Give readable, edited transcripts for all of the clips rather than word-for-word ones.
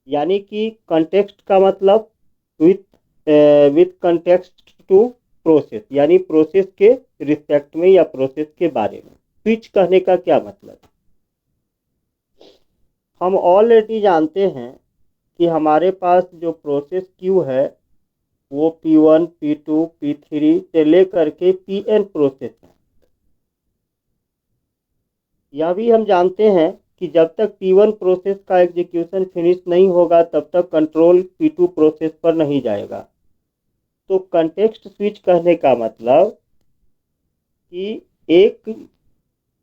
यानी कि कंटेक्स्ट का मतलब with with context to process, यानी प्रोसेस के रिस्पेक्ट में या प्रोसेस के बारे में। स्विच कहने का क्या मतलब? हम ऑलरेडी जानते हैं कि हमारे पास जो प्रोसेस क्यू है वो P1, P2, P3 से लेकर के Pn प्रोसेस है। यह भी हम जानते हैं कि जब तक P1 प्रोसेस का एग्जीक्यूशन फिनिश नहीं होगा तब तक कंट्रोल P2 प्रोसेस पर नहीं जाएगा। तो कंटेक्स्ट स्विच कहने का मतलब कि एक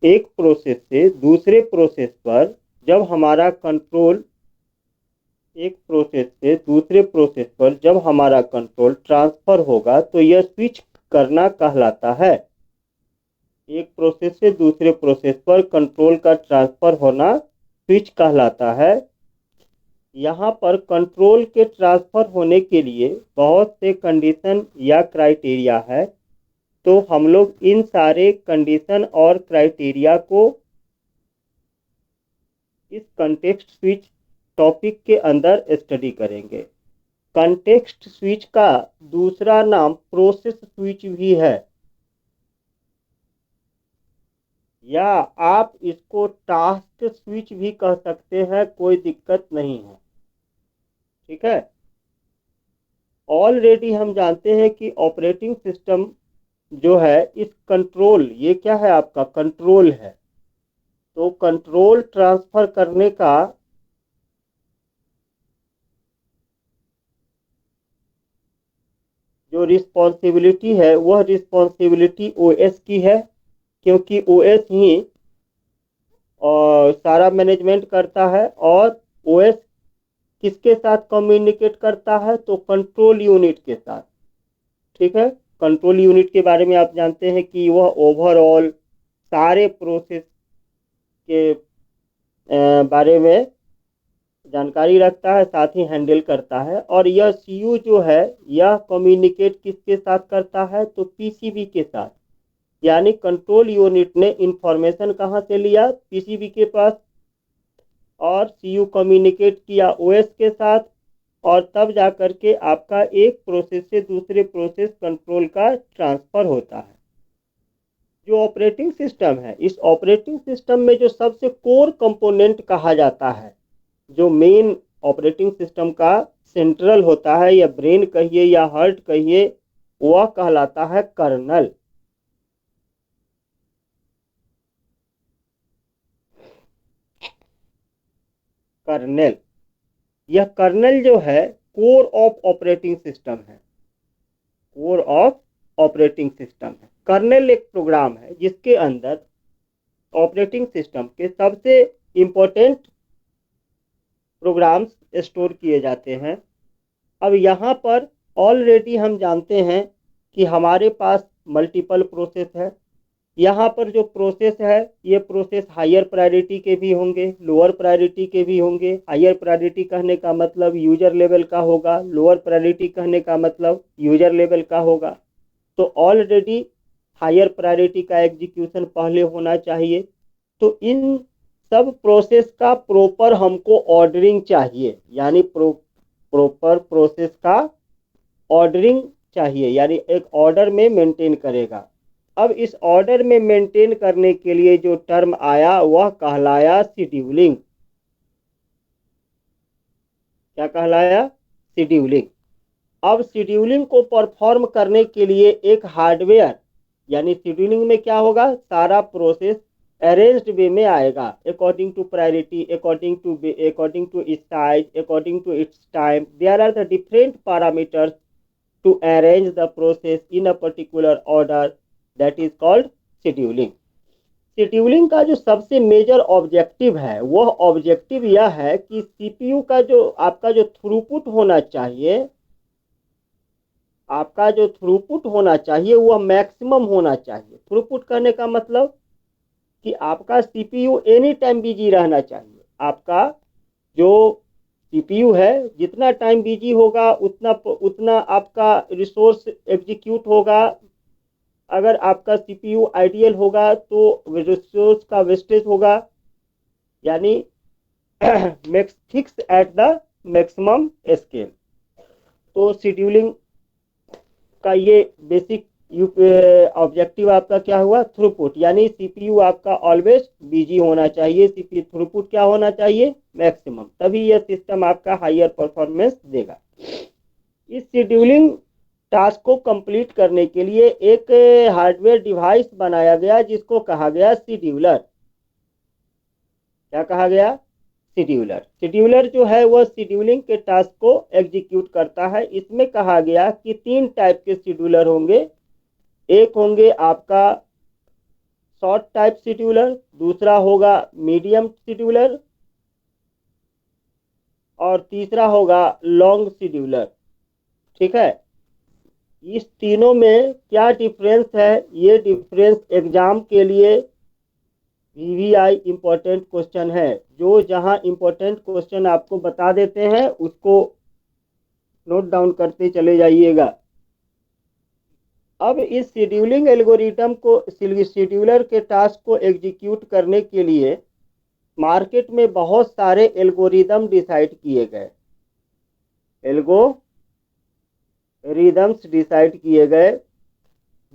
एक प्रोसेस से दूसरे प्रोसेस पर जब हमारा कंट्रोल एक प्रोसेस से दूसरे प्रोसेस पर जब हमारा कंट्रोल ट्रांसफर होगा तो यह स्विच करना कहलाता है। एक प्रोसेस से दूसरे प्रोसेस पर कंट्रोल का ट्रांसफर होना स्विच कहलाता है। यहाँ पर कंट्रोल के ट्रांसफर होने के लिए बहुत से कंडीशन या क्राइटेरिया है, तो हम लोग इन सारे कंडीशन और क्राइटेरिया को इस कंटेक्स्ट स्विच टॉपिक के अंदर स्टडी करेंगे। कंटेक्स्ट स्विच का दूसरा नाम प्रोसेस स्विच भी है, या आप इसको टास्क स्विच भी कह सकते हैं, कोई दिक्कत नहीं है। ठीक है। ऑलरेडी हम जानते हैं कि ऑपरेटिंग सिस्टम जो है इस कंट्रोल, ये क्या है आपका कंट्रोल है, तो कंट्रोल ट्रांसफर करने का जो रिस्पॉन्सिबिलिटी है वह रिस्पॉन्सिबिलिटी ओएस की है, क्योंकि ओएस ही और सारा मैनेजमेंट करता है। और ओएस किसके साथ कम्युनिकेट करता है? तो कंट्रोल यूनिट के साथ। ठीक है। कंट्रोल यूनिट के बारे में आप जानते हैं कि वह ओवरऑल सारे प्रोसेस के बारे में जानकारी रखता है, साथ ही हैंडल करता है। और यह सीयू जो है यह कम्युनिकेट किसके साथ करता है? तो पीसीबी के साथ। यानी कंट्रोल यूनिट ने इंफॉर्मेशन कहाँ से लिया? पीसीबी के पास, और सीयू कम्युनिकेट किया ओएस के साथ, और तब जाकर के आपका एक प्रोसेस से दूसरे प्रोसेस कंट्रोल का ट्रांसफर होता है। जो ऑपरेटिंग सिस्टम है, इस ऑपरेटिंग सिस्टम में जो सबसे कोर कंपोनेंट कहा जाता है, जो मेन ऑपरेटिंग सिस्टम का सेंट्रल होता है, या ब्रेन कहिए या हार्ट कहिए, वह कहलाता है कर्नल। कर्नल, यह कर्नल जो है कोर ऑफ ऑपरेटिंग सिस्टम है। कोर ऑफ ऑपरेटिंग सिस्टम है। कर्नल एक प्रोग्राम है जिसके अंदर ऑपरेटिंग सिस्टम के सबसे इंपॉर्टेंट प्रोग्राम्स स्टोर किए जाते हैं। अब यहाँ पर ऑलरेडी हम जानते हैं कि हमारे पास मल्टीपल प्रोसेस है। यहाँ पर जो प्रोसेस है ये प्रोसेस हायर प्रायोरिटी के भी होंगे, लोअर प्रायोरिटी के भी होंगे। हायर प्रायोरिटी कहने का मतलब यूजर लेवल का होगा, लोअर प्रायोरिटी कहने का मतलब यूजर लेवल का होगा। तो ऑलरेडी हायर प्रायोरिटी का एग्जीक्यूशन पहले होना चाहिए। तो इन सब प्रोसेस का प्रॉपर हमको ऑर्डरिंग चाहिए, यानी प्रॉपर प्रोसेस का ऑर्डरिंग चाहिए, यानी एक ऑर्डर में मेंटेन करेगा। अब इस ऑर्डर में मेंटेन करने के लिए जो टर्म आया वह कहलाया शेड्यूलिंग। क्या कहलाया? शेड्यूलिंग। अब शेड्यूलिंग को परफॉर्म करने के लिए एक हार्डवेयर, यानी शेड्यूलिंग में क्या होगा? सारा प्रोसेस अरेंज्ड वे में आएगा, according to priority, according to its size, according to its time. There are the different parameters to arrange the process in a particular order, that is called scheduling। Scheduling का जो सबसे major objective है वह objective यह है कि CPU का जो आपका जो थ्रूपुट होना चाहिए, आपका जो थ्रूपुट होना चाहिए वह मैक्सिमम होना चाहिए। थ्रूपुट करने का मतलब कि आपका सीपीयू एनी टाइम बिजी रहना चाहिए। आपका जो सीपीयू है जितना टाइम बिजी होगा उतना उतना आपका रिसोर्स एग्जीक्यूट होगा। अगर आपका सीपीयू आइडियल होगा तो रिसोर्स का वेस्टेज होगा, यानी makes fix at the maximum scale. तो शेड्यूलिंग का ये बेसिक ऑब्जेक्टिव आपका क्या हुआ, थ्रूपुट, यानी सीपीयू आपका ऑलवेज बिजी होना चाहिए, सीपीयू थ्रूपुट क्या होना चाहिए, मैक्सिमम, तभी यह सिस्टम आपका हायर परफॉर्मेंस देगा। इस शेड्यूलिंग टास्क को कंप्लीट करने के लिए एक हार्डवेयर डिवाइस बनाया गया जिसको कहा गया शेड्यूलर। क्या कहा गया, शेड्यूलर। शेड्यूलर जो है वह शेड्यूलिंग के टास्क को एग्जीक्यूट करता है। इसमें कहा गया कि 3 टाइप के शेड्यूलर होंगे। एक होंगे आपका शॉर्ट टाइप शेड्यूलर, दूसरा होगा मीडियम शेड्यूलर, और तीसरा होगा लॉन्ग शेड्यूलर। ठीक है, इस तीनों में क्या डिफरेंस है, ये डिफरेंस एग्जाम के लिए वीवीआई इंपॉर्टेंट क्वेश्चन है। जो जहां इंपॉर्टेंट क्वेश्चन आपको बता देते हैं उसको नोट डाउन करते चले जाइएगा। अब इस शेड्यूलिंग एल्गोरिथम को, शेड्यूलर के टास्क को एग्जीक्यूट करने के लिए मार्केट में बहुत सारे एल्गोरिदम डिसाइड किए गए, एल्गोरिदम्स डिसाइड किए गए,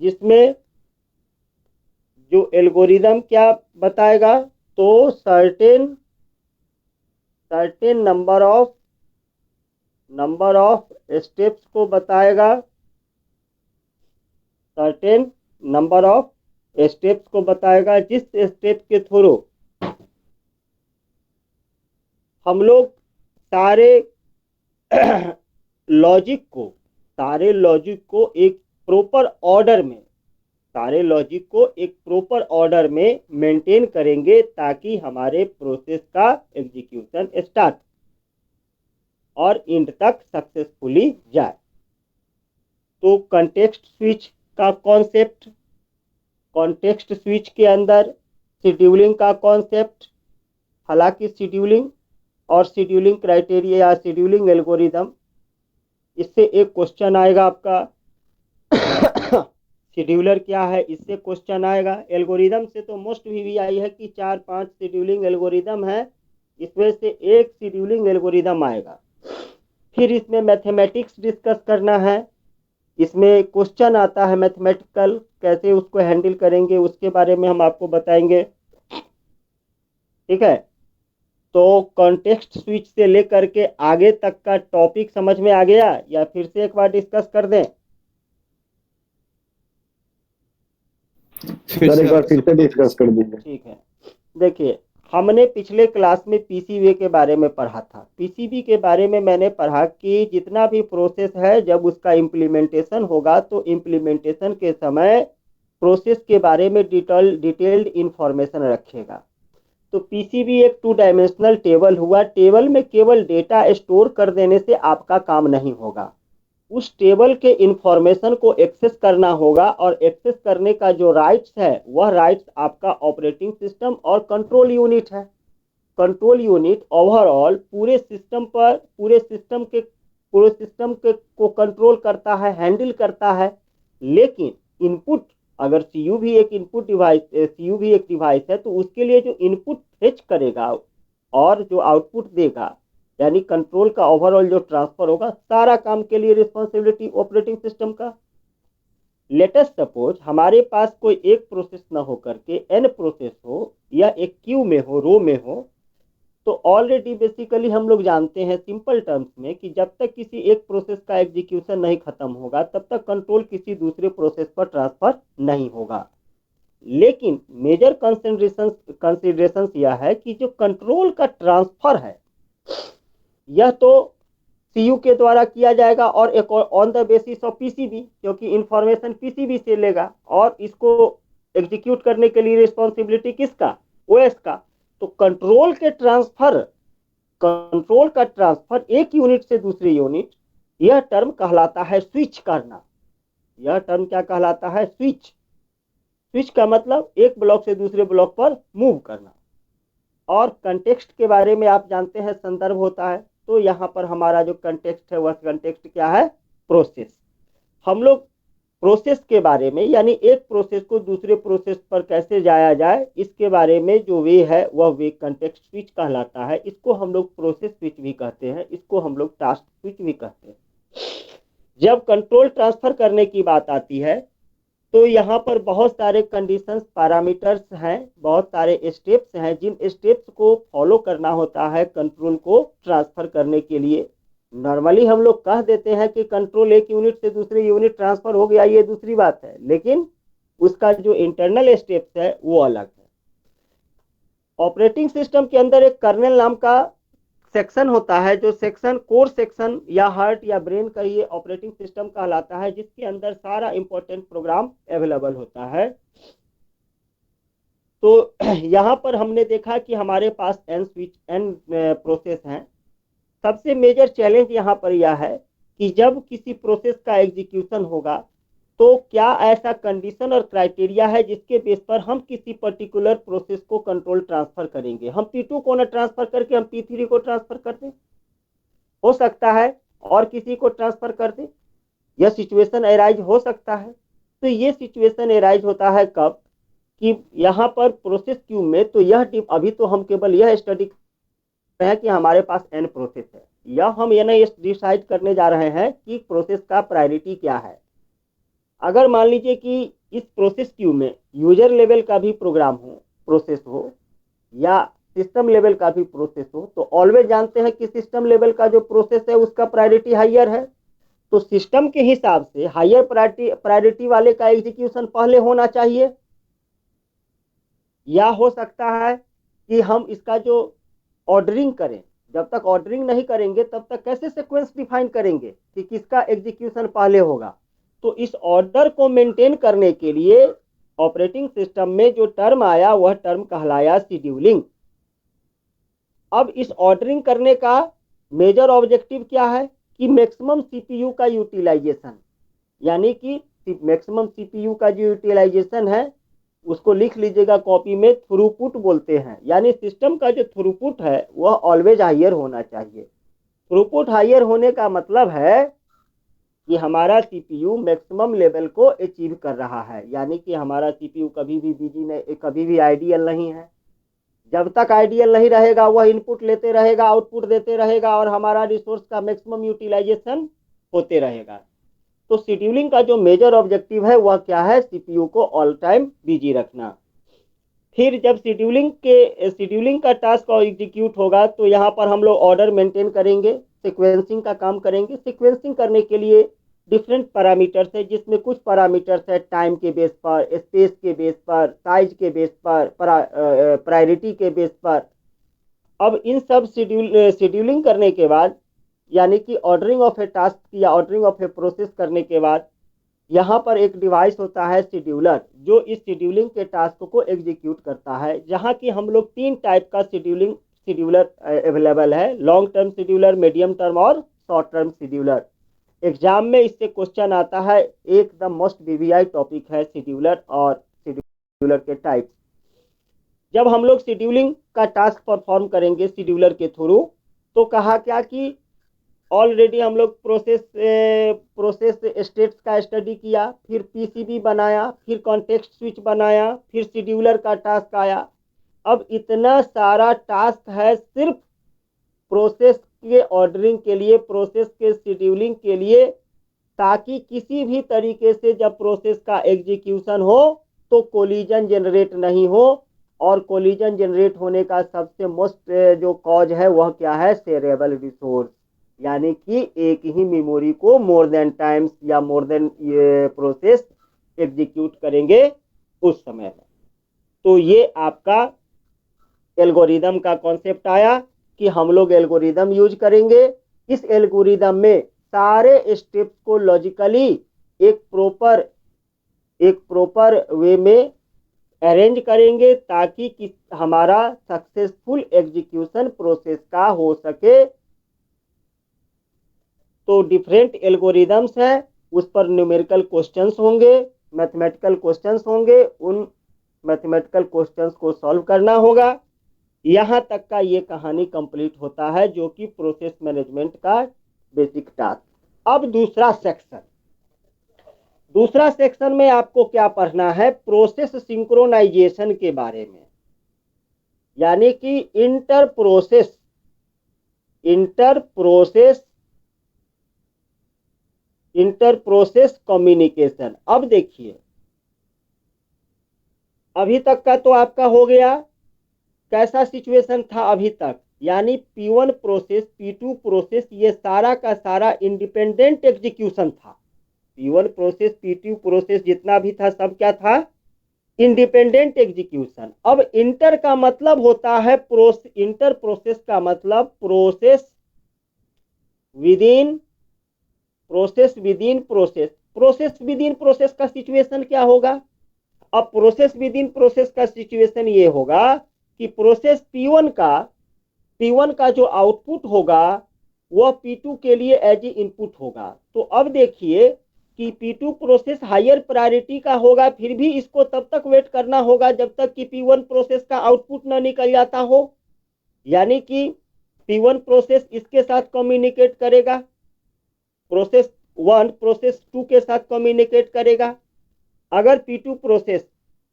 जिसमें जो एल्गोरिदम क्या बताएगा, तो सर्टेन नंबर ऑफ स्टेप्स को बताएगा, सर्टेन नंबर ऑफ स्टेप्स को बताएगा, जिस स्टेप के थ्रू हम लोग सारे लॉजिक को एक प्रॉपर ऑर्डर में, मेंटेन करेंगे ताकि हमारे प्रोसेस का एग्जीक्यूशन स्टार्ट और एंड तक सक्सेसफुली जाए। तो कॉन्टेक्स्ट स्विच के अंदर शेड्यूलिंग का कॉन्सेप्ट, हालांकि शेड्यूलिंग और शेड्यूलिंग क्राइटेरिया या शेड्यूलिंग एल्गोरिदम, इससे एक क्वेश्चन आएगा आपका शेड्यूलर क्या है, इससे क्वेश्चन आएगा। एल्गोरिदम से तो मोस्ट वीवीआई है कि 4-5 शेड्यूलिंग एल्गोरिदम है, इसमें से एक शेड्यूलिंग एल्गोरिदम आएगा। फिर इसमें मैथमेटिक्स डिस्कस करना है, इसमें क्वेश्चन आता है मैथमेटिकल, कैसे उसको हैंडल करेंगे उसके बारे में हम आपको बताएंगे। ठीक है, तो कॉन्टेक्स्ट स्विच से लेकर के आगे तक का टॉपिक समझ में आ गया या फिर से एक बार डिस्कस कर दें? सर एक बार फिर से डिस्कस कर दीजिए। ठीक है, देखिए हमने पिछले क्लास में पीसीबी के बारे में पढ़ा था। पीसीबी के बारे में मैंने पढ़ा कि जितना भी प्रोसेस है जब उसका इम्प्लीमेंटेशन होगा तो इम्प्लीमेंटेशन के समय प्रोसेस के बारे में डिटेल्ड इंफॉर्मेशन रखेगा। तो पीसीबी एक 2 डायमेंशनल टेबल हुआ। टेबल में केवल डेटा स्टोर कर देने से आपका काम नहीं होगा, उस टेबल के इंफॉर्मेशन को एक्सेस करना होगा, और एक्सेस करने का जो राइट्स है वह राइट्स आपका ऑपरेटिंग सिस्टम और कंट्रोल यूनिट है। कंट्रोल यूनिट ओवरऑल पूरे सिस्टम के को कंट्रोल करता है, हैंडल करता है। लेकिन इनपुट, अगर सीयू भी एक डिवाइस है, तो उसके लिए जो इनपुट फेच करेगा और जो आउटपुट देगा, यानी कंट्रोल का ओवरऑल जो ट्रांसफर होगा, सारा काम के लिए रिस्पॉन्सिबिलिटी ऑपरेटिंग सिस्टम का। लेटेस्ट सपोज हमारे पास कोई एक प्रोसेस ना हो करके एन प्रोसेस हो, या एक क्यू में हो, रो में हो, तो ऑलरेडी बेसिकली हम लोग जानते हैं सिंपल टर्म्स में कि जब तक किसी एक प्रोसेस का एग्जीक्यूशन नहीं खत्म होगा तब तक कंट्रोल किसी दूसरे प्रोसेस पर ट्रांसफर नहीं होगा। लेकिन मेजर कंसिडरेशन यह है कि जो कंट्रोल का ट्रांसफर है यह तो सीयू के द्वारा किया जाएगा, और एक on the basis of PCB, क्योंकि इंफॉर्मेशन पीसीबी से लेगा, और इसको एग्जीक्यूट करने के लिए रिस्पॉन्सिबिलिटी किसका, ओएस का। तो कंट्रोल का ट्रांसफर एक यूनिट से दूसरी यूनिट, यह टर्म कहलाता है स्विच करना। यह टर्म क्या कहलाता है, स्विच का मतलब एक ब्लॉक से दूसरे ब्लॉक पर मूव करना। और कंटेक्स्ट के बारे में आप जानते हैं, संदर्भ होता है। तो यहाँ पर हमारा जो कंटेक्स्ट है वह कंटेक्स्ट क्या है, प्रोसेस। हम लोग प्रोसेस के बारे में, यानी एक प्रोसेस को दूसरे प्रोसेस पर कैसे जाया जाए इसके बारे में जो वे है वह वे कंटेक्स्ट स्विच कहलाता है। इसको हम लोग प्रोसेस स्विच भी कहते हैं, इसको हम लोग टास्क स्विच भी कहते हैं। जब कंट्रोल ट्रांसफर करने की बात आती है तो यहाँ पर बहुत सारे कंडीशंस पैरामीटर्स हैं, बहुत सारे स्टेप्स हैं जिन स्टेप्स को फॉलो करना होता है कंट्रोल को ट्रांसफर करने के लिए। नॉर्मली हम लोग कह देते हैं कि कंट्रोल एक यूनिट से दूसरे यूनिट ट्रांसफर हो गया, ये दूसरी बात है, लेकिन उसका जो इंटरनल स्टेप्स है वो अलग है। ऑपरेटिंग सिस्टम के अंदर एक कर्नेल नाम का सेक्शन होता है, जो सेक्शन कोर सेक्शन या हार्ट या ब्रेन का ये ऑपरेटिंग सिस्टम कहलाता है, जिसके अंदर सारा इंपॉर्टेंट प्रोग्राम अवेलेबल होता है। तो यहाँ पर हमने देखा कि हमारे पास एन स्विच एन प्रोसेस हैं। सबसे मेजर चैलेंज यहाँ पर यह है कि जब किसी प्रोसेस का एग्जीक्यूशन होगा तो क्या ऐसा कंडीशन और क्राइटेरिया है जिसके बेस पर हम किसी पर्टिकुलर प्रोसेस को कंट्रोल ट्रांसफर करेंगे। हम P2 को न ट्रांसफर करके हम P3 को ट्रांसफर कर दें, हो सकता है, और किसी को ट्रांसफर कर दें, यह सिचुएशन एराइज हो सकता है। तो ये सिचुएशन एराइज होता है कब कि यहाँ पर प्रोसेस क्यू में, तो यह अभी तो हम केवल यह स्टडी कर रहे हैं कि हमारे पास एन प्रोसेस है, या हम ये नहीं डिसाइड करने जा रहे हैं कि प्रोसेस का प्रायोरिटी क्या है। अगर मान लीजिए कि इस प्रोसेस क्यू में यूजर लेवल का भी प्रोग्राम हो, प्रोसेस हो, या सिस्टम लेवल का भी प्रोसेस हो, तो ऑलवेज जानते हैं कि सिस्टम लेवल का जो प्रोसेस है उसका प्रायोरिटी हायर है। तो सिस्टम के हिसाब से हायर प्रायोरिटी वाले का एग्जीक्यूशन पहले होना चाहिए। या हो सकता है कि हम इसका जो ऑर्डरिंग करें, जब तक ऑर्डरिंग नहीं करेंगे तब तक कैसे सीक्वेंस डिफाइन करेंगे कि किसका एग्जीक्यूशन पहले होगा। तो इस ऑर्डर को मेंटेन करने के लिए ऑपरेटिंग सिस्टम में जो टर्म आया वह टर्म कहलाया शेड्यूलिंग। अब इस ऑर्डरिंग करने का मेजर ऑब्जेक्टिव क्या है कि मैक्सिमम सीपीयू का यूटिलाइजेशन, यानी कि मैक्सिमम सीपीयू का जो यूटिलाइजेशन है उसको लिख लीजिएगा कॉपी में, थ्रूपुट बोलते हैं। यानी सिस्टम का जो थ्रूपुट है वह ऑलवेज हायर होना चाहिए। थ्रूपुट हायर होने का मतलब है कि हमारा सीपीयू मैक्सिमम लेवल को अचीव कर रहा है, यानी कि हमारा सीपीयू कभी भी बिजी नहीं, कभी भी आइडियल नहीं है। जब तक आइडियल नहीं रहेगा वह इनपुट लेते रहेगा, आउटपुट देते रहेगा, और हमारा रिसोर्स का मैक्सिमम यूटिलाइजेशन होते रहेगा। तो शेड्यूलिंग का जो मेजर ऑब्जेक्टिव है वह क्या है, सीपीयू को ऑल टाइम बिजी रखना। फिर जब शेड्यूलिंग का टास्क एग्जीक्यूट होगा तो यहाँ पर हम लोग ऑर्डर मेंटेन करेंगे, सीक्वेंसिंग का काम करेंगे। सीक्वेंसिंग करने के लिए डिफरेंट पैरामीटर्स है, जिसमें कुछ पैरामीटर्स है टाइम के बेस पर, स्पेस के बेस पर, साइज के बेस पर, प्रायोरिटी के बेस पर। अब इन सब शेड्यूलिंग करने के बाद, यानी कि ऑर्डरिंग ऑफ ए टास्क या ऑर्डरिंग ऑफ ए प्रोसेस करने के बाद, यहाँ पर एक डिवाइस होता है शेड्यूलर, जो इस शेड्यूलिंग के टास्क को एग्जीक्यूट करता है। जहाँ की हम लोग 3 टाइप का शेड्यूलर अवेलेबल है, long term scheduler, medium term और शॉर्ट टर्म शेड्यूलर। एग्जाम में इससे क्वेश्चन आता है, एक द मोस्ट वीवीआई टॉपिक है शेड्यूलर और शेड्यूलर के टाइप। जब हम लोग शेड्यूलिंग का टास्क परफॉर्म करेंगे शेड्यूलर के थ्रू, तो कहा क्या कि ऑलरेडी हम लोग प्रोसेस स्टेट्स का स्टडी किया, फिर पीसीबी बनाया, फिर कॉन्टेक्स्ट स्विच बनाया, फिर शेड्यूलर का टास्क आया। अब इतना सारा टास्क है सिर्फ प्रोसेस के ऑर्डरिंग के लिए, प्रोसेस के शेड्यूलिंग के लिए, ताकि किसी भी तरीके से जब प्रोसेस का एग्जीक्यूशन हो तो कोलिजन जनरेट नहीं हो। और कोलिजन जनरेट होने का सबसे मोस्ट जो कॉज है वह क्या है, शेयरेबल रिसोर्स, यानी कि एक ही मेमोरी को मोर देन टाइम्स या मोर देन प्रोसेस एग्जीक्यूट करेंगे उस समय में। तो ये आपका एल्गोरिदम का कॉन्सेप्ट आया कि हम लोग एल्गोरिदम यूज करेंगे। इस एल्गोरिदम में सारे स्टेप्स को लॉजिकली एक प्रॉपर वे में अरेंज करेंगे, ताकि हमारा सक्सेसफुल एग्जीक्यूशन प्रोसेस का हो सके। तो डिफरेंट एल्गोरिदम्स हैं, उस पर न्यूमेरिकल क्वेश्चंस होंगे, मैथमेटिकल क्वेश्चंस होंगे, उन मैथमेटिकल क्वेश्चंस को सॉल्व करना होगा। यहाँ तक का ये कहानी कंप्लीट होता है, जो कि प्रोसेस मैनेजमेंट का बेसिक टास्क। अब दूसरा सेक्शन, दूसरा सेक्शन में आपको क्या पढ़ना है, प्रोसेस सिंक्रोनाइजेशन के बारे में, यानी कि इंटर प्रोसेस कम्युनिकेशन। अब देखिए, अभी तक का तो आपका हो गया, कैसा सिचुएशन था अभी तक, यानी P1 प्रोसेस, P2 प्रोसेस, ये सारा का सारा इंडिपेंडेंट एग्जीक्यूशन था। P1 प्रोसेस, P2 प्रोसेस जितना भी था सब क्या था, इंडिपेंडेंट एग्जीक्यूशन। अब इंटर का मतलब होता है इंटर प्रोसेस का मतलब प्रोसेस विद इन प्रोसेस का सिचुएशन क्या होगा। अब प्रोसेस विद इन प्रोसेस का सिचुएशन ये होगा कि प्रोसेस P1 का जो आउटपुट होगा वह P2 के लिए एज ए इनपुट होगा। तो अब देखिए कि P2 प्रोसेस हायर प्रायोरिटी का होगा, फिर भी इसको तब तक वेट करना होगा जब तक कि P1 प्रोसेस का आउटपुट ना निकल जाता हो, यानी कि P1 प्रोसेस इसके साथ कम्युनिकेट करेगा, प्रोसेस 1 प्रोसेस 2 के साथ कम्युनिकेट करेगा। अगर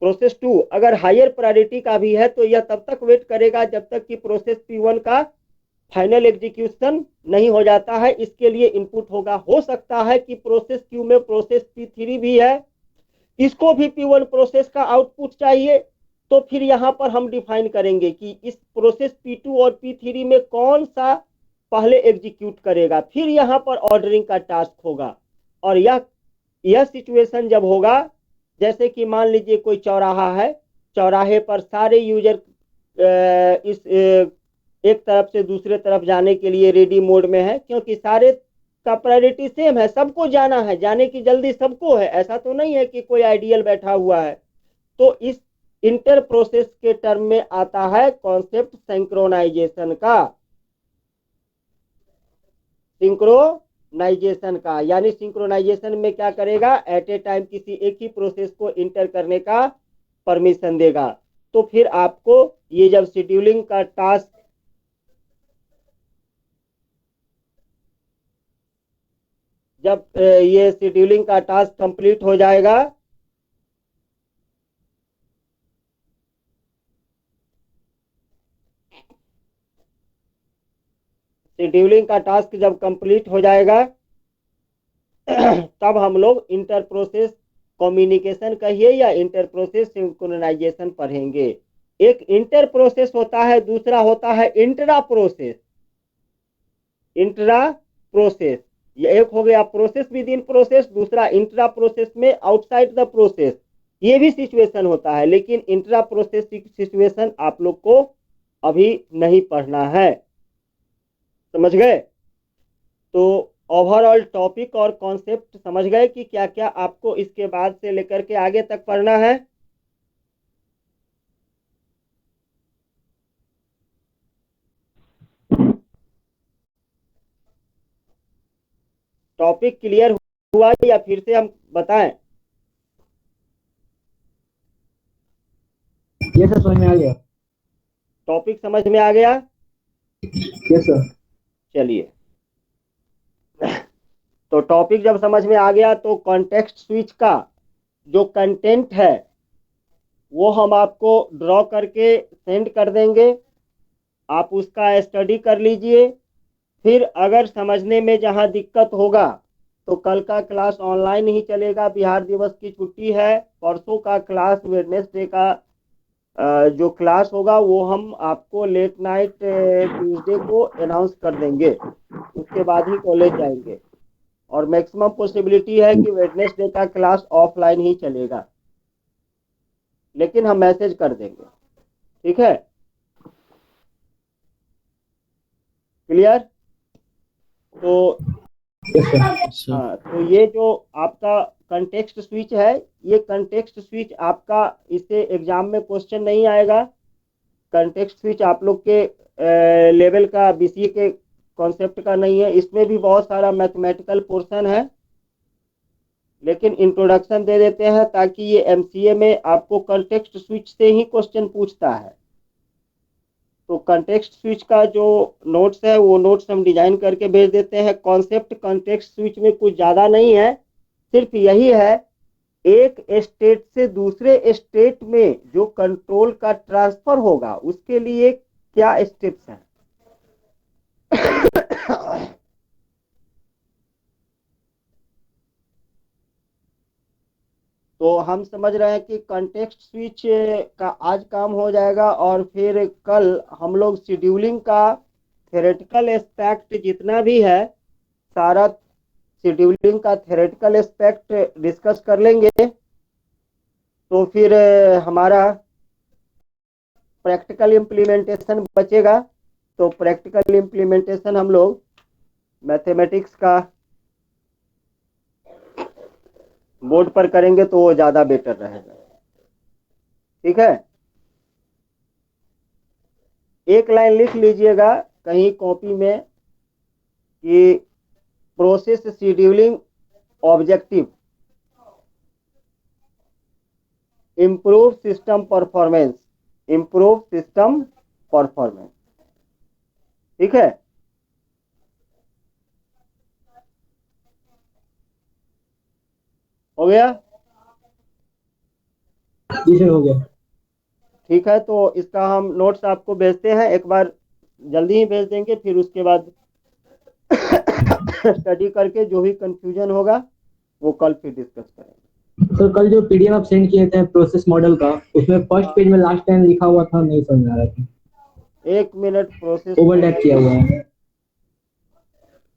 प्रोसेस 2 अगर हायर प्रायोरिटी का भी है तो यह तब तक वेट करेगा जब तक कि प्रोसेस P1 का फाइनल एग्जीक्यूशन नहीं हो जाता है, इसके लिए इनपुट होगा। हो सकता है कि प्रोसेस क्यू में प्रोसेस P3 भी है, इसको भी P1 प्रोसेस का आउटपुट चाहिए, तो फिर यहां पर हम डिफाइन करेंगे कि इस प्रोसेस P2 और P3 में कौन सा पहले एग्जीक्यूट करेगा, फिर यहां पर ऑर्डरिंग का टास्क होगा। और यह सिचुएशन जब होगा, जैसे कि मान लीजिए कोई चौराहा है, चौराहे पर सारे यूजर इस एक तरफ से दूसरे तरफ जाने के लिए रेडी मोड में है, क्योंकि सारे का प्रायोरिटी सेम है, सबको जाना है, जाने की जल्दी सबको है, ऐसा तो नहीं है कि कोई आइडियल बैठा हुआ है। तो इस इंटर प्रोसेस के टर्म में आता है कॉन्सेप्ट सिंक्रोनाइजेशन का, यानी सिंक्रोनाइजेशन में क्या करेगा, एट ए टाइम किसी एक ही प्रोसेस को इंटर करने का परमिशन देगा। तो फिर आपको ये जब शेड्यूलिंग का टास्क जब ये शेड्यूलिंग का टास्क कंप्लीट हो जाएगा, शेड्यूलिंग का टास्क जब कंप्लीट हो जाएगा तब हम लोग इंटर प्रोसेस कम्युनिकेशन कहिए या इंटर प्रोसेस सिंक्रोनाइजेशन पढ़ेंगे। एक इंटर प्रोसेस होता है, दूसरा होता है इंट्रा प्रोसेस। ये एक हो गया प्रोसेस विद इन प्रोसेस, दूसरा इंट्रा प्रोसेस में आउटसाइड द प्रोसेस, ये भी सिचुएशन होता है, लेकिन इंट्रा प्रोसेस सिचुएशन आप लोग को अभी नहीं पढ़ना है, समझ गए। तो ओवरऑल टॉपिक और कॉन्सेप्ट समझ गए कि क्या क्या आपको इसके बाद से लेकर के आगे तक पढ़ना है। टॉपिक क्लियर हुआ या फिर से हम बताएं। ये सर समझ में आ गया। टॉपिक समझ में आ गया। Yes sir. चलिए, तो टॉपिक जब समझ में आ गया तो कॉन्टेक्स्ट स्विच का जो कंटेंट है वो हम आपको ड्रॉ करके सेंड कर देंगे, आप उसका स्टडी कर लीजिए। फिर अगर समझने में जहाँ दिक्कत होगा तो कल का क्लास ऑनलाइन ही चलेगा, बिहार दिवस की छुट्टी है। परसों का क्लास वेडनेसडे का जो क्लास होगा वो हम आपको लेट नाइट ट्यूसडे को अनाउंस कर देंगे, उसके बाद ही कॉलेज जाएंगे। और मैक्सिमम पॉसिबिलिटी है कि वेडनेसडे का क्लास ऑफलाइन ही चलेगा, लेकिन हम मैसेज कर देंगे, ठीक है। क्लियर। तो हाँ, तो ये जो आपका कंटेक्स्ट स्विच है, ये कंटेक्स्ट स्विच आपका, इससे एग्जाम में क्वेश्चन नहीं आएगा। कंटेक्स्ट स्विच आप लोग के लेवल का, बीसीए के कॉन्सेप्ट का नहीं है, इसमें भी बहुत सारा मैथमेटिकल पोर्शन है, लेकिन इंट्रोडक्शन दे देते हैं ताकि ये एमसीए में आपको कंटेक्स्ट स्विच से ही क्वेश्चन पूछता है। तो कंटेक्स्ट स्विच का जो नोट्स है वो नोट्स हम डिजाइन करके भेज देते हैं। कॉन्सेप्ट कंटेक्स्ट स्विच में कुछ ज़्यादा नहीं है, सिर्फ यही है एक स्टेट से दूसरे स्टेट में जो कंट्रोल का ट्रांसफर होगा उसके लिए क्या स्टेप्स हैं? तो हम समझ रहे हैं कि कॉन्टेक्स्ट स्विच का आज काम हो जाएगा और फिर कल हम लोग शेड्यूलिंग का थ्योरेटिकल एस्पेक्ट जितना भी है सारा शेड्यूलिंग का थ्योरेटिकल एस्पेक्ट डिस्कस कर लेंगे। तो फिर हमारा प्रैक्टिकल इम्प्लीमेंटेशन बचेगा। तो प्रैक्टिकल इम्प्लीमेंटेशन हम लोग मैथमेटिक्स का बोर्ड पर करेंगे तो वो ज़्यादा बेटर रहेगा। ठीक है, एक लाइन लिख लीजिएगा कहीं कॉपी में कि process scheduling objective improve system performance, improve system performance. ठीक है, हो गया? जी सर हो गया। ठीक है, तो इसका हम नोट्स आपको भेजते हैं, एक बार जल्दी ही भेज देंगे, फिर उसके बाद स्टडी करके जो भी कंफ्यूजन होगा वो कल फिर डिस्कस करेंगे। सर कल जो पीडीएफ आप सेंड किए थे प्रोसेस मॉडल का, उसमें फर्स्ट पेज में लास्ट लाइन लिखा हुआ था, नहीं समझ आ रहा था। 1 मिनट, प्रोसेस ओवरलैप किया हुआ है।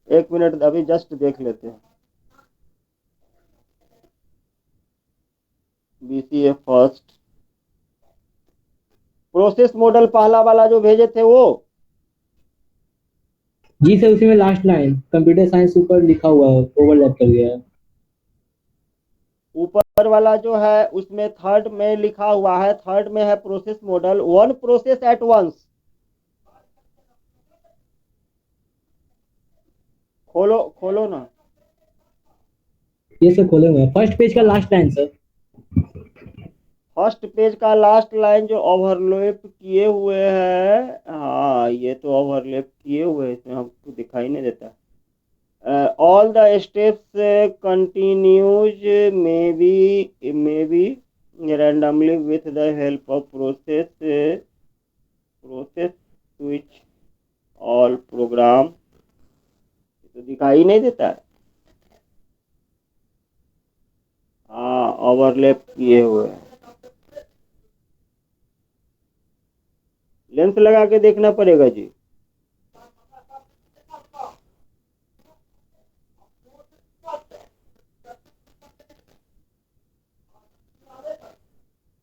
1 मिनट, अभी जस्ट देख लेते हैं। बीसीए फर्स्ट प्रोसेस मॉडल पहला वाला जो भेजे थे वो। जी सर, उसी में लास्ट लाइन कंप्यूटर साइंस ऊपर लिखा हुआ है, ओवरलैप कर दिया है। ऊपर वाला जो है उसमें थर्ड में लिखा हुआ है, थर्ड में है process model, one process at once. खोलो खोलो ना। ये सर खोले हुए हैं, फर्स्ट पेज का last line sir. First page का लास्ट लाइन जो ओवरलैप किए हुए हैं, हाँ ये तो ओवरलैप किए हुए हैं, इसमें हमको दिखाई नहीं देता। All the steps continues may be randomly with the help of process switch all program। तो दिखाई नहीं देता है। हाँ, ओवरलैप किए हुए हैं, लेंस लगा के देखना पड़ेगा जी।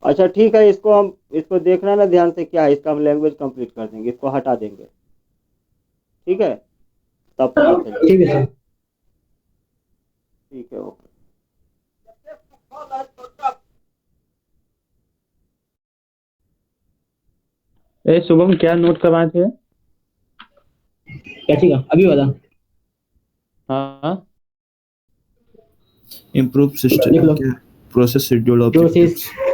अच्छा ठीक है, इसको देखना ना ध्यान से, क्या है इसका हम लैंग्वेज कंप्लीट कर देंगे, इसको हटा देंगे। ठीक है, तब पता चलेगा। ठीक है सर। ठीक है, ओके। ए शुभम, क्या नोट करवाए थे? क्या चीज अभी वाला? हाँ, इम्प्रूव लिख लो। System process schedule process objectives.